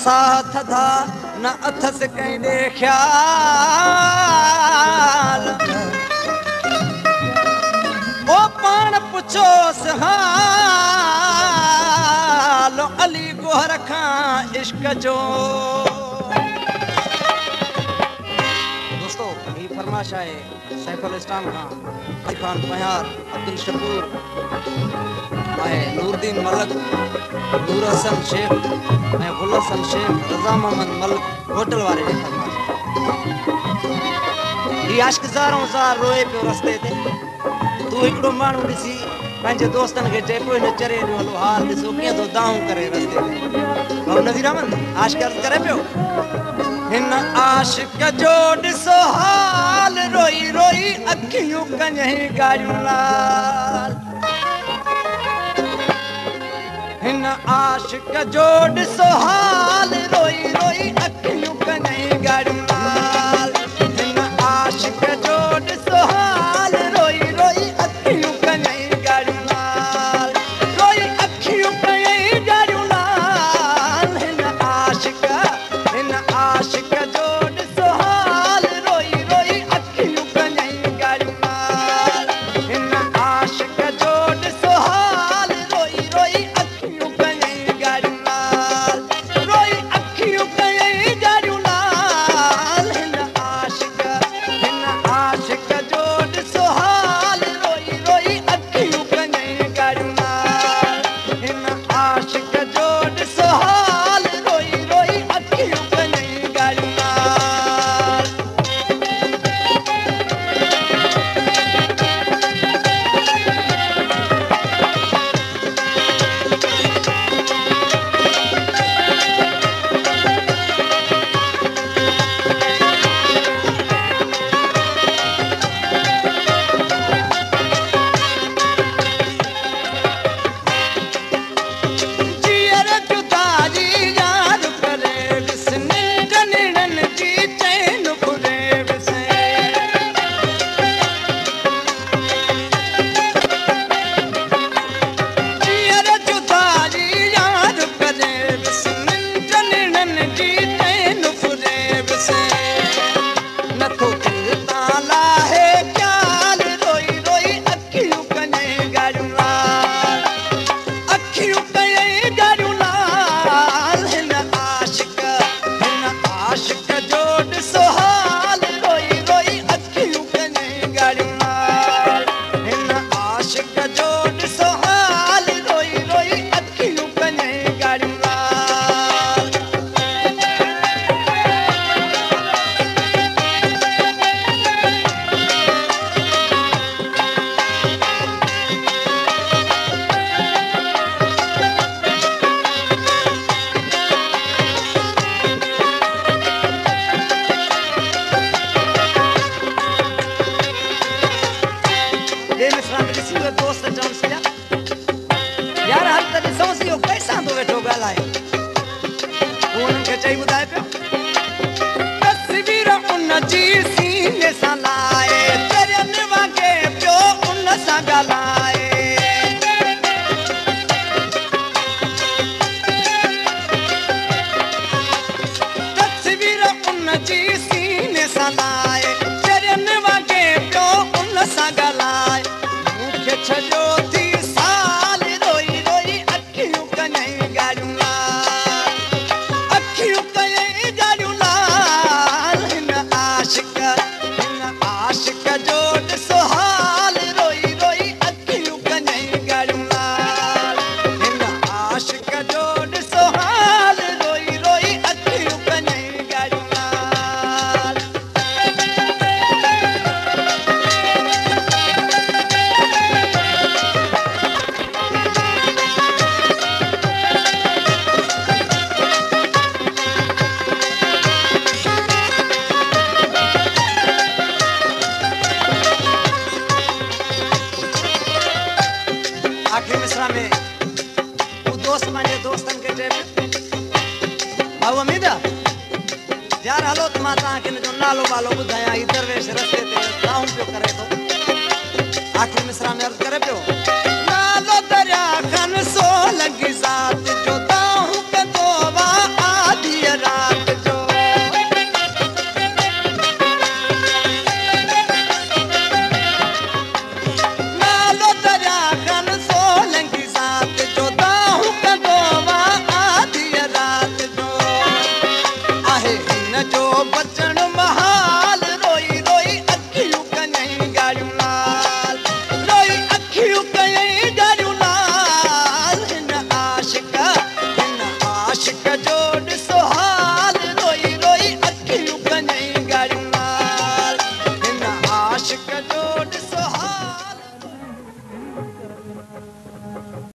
साथ था न अथस कंहिंजे ख्याल ओ पाण पुछोसि हाल अली गोहर खां इश्क जो दोस्तों ये फरमाइश है सैफुल इस्लाम खान बहार अब्दुल शकूर नूरदीन मलक नूर हसन शेख गुल हसन शेख रज़ा मोहम्मद मलक होटल वाले ने फरमाइश ये आशिक ज़ारों ज़ार रोए पियो रस्ते ते तू हिकिड़ो माण्हू ॾिसी पंहिंजे दोस्तनि खे चए पियो हिन चरे जो हलो हाल ॾिसो कीअं थो दाऊं करे रस्ते ते भाऊ नज़ीर अहमद आशिक अर्ज़ु करे पियो हिन आशिक जो ॾिसो हाल रोई रोई अखियूं कन्हई ॻाढ़ियूं लाल हिन आशिक जो ॾिसो हाल रोई रोई अखियूं कन्हई ॻाढ़ियूं लाल हिन आशिक जो ॾिसो हाल रोई रोई अखियूं कन्हई ॻाढ़ियूं लाल रोई अखियूं कन्हई ॻाढ़ियूं लाल हिन आशिक जो ॾिसो हाल रोई रोई अखियूं कन्हई ॻाढ़ियूं लाल हिन आशिक जो ॾिसो हाल रोई रोई अखियूं कन्हई ॻाढ़ियूं लाल रोई अखियूं कन्हई ॻाढ़ियूं लाल हिन आशिक जो ॾिसो हाल रोई रोई अखियूं कन्हई ॻाढ़ियूं लाल हिन आशिक जो ॾिसो हाल रोई रोई अखियूं कन्हई ॻाढ़ियूं लाल जीअर जुदाई यार करे विसने जनिड़न जी चैन खुले विसे जीअर जुदाई यार करे विसने जनिड़न जी चैन खुले विसे नथो दिलि लाहे ख्याल रोई रोई अखियूं कन्हई ॻाढ़ियूं लाल अखियूं कन्हई ॻाढ़ियूं लाल हिन आशिक जो ॾिसो हाल रोई रोई अखियूं कन्हई ॻाढ़ियूं लाल हिन आशिक जो ॾिसो हाल रोई रोई अखियूं कन्हई ॻाढ़ियूं लाल ये मिस्रा में ॾिसी उहे दोस्त चवनि पिया यार हल त ॾिसूंसि इहो कैसां थो वेठो ॻाल्हाए हू उन्हनि खे चई ॿुधाए पियो तस्वीर उन जी सीने सां लाए चरियनि वांगे पियो उन सां ॻाल्हाए तस्वीर उन जी सीने सां लाए चरियनि वांगे पियो उन सां ॻाल्हाए मूंखे छॾियो थी साल रोई रोई अखियूं कन्हई ॻाढ़ियूं लाल अखियूं कन्हई ॻाढ़ियूं लाल हिन आशिक जो ॾिसो हाल रोई रोई अखियूं कन्हई ॻाढ़ियूं लाल हिन आशिक जो ॾिसो हाल रोई रोई अखियूं कन्हई ॻाढ़ियूं लाल आखिरी मिसरा में वो दोस्त पंहिंजे दोस्तनि खे चए पियो भाऊ अमीद यार हलो त मां तव्हांखे हिन जो नालो वालो ॿुधायां ही दरवेश रस्ते ते दाऊं पियो करे थो आखिरी मिसरा में अर्ज़ु करे पियो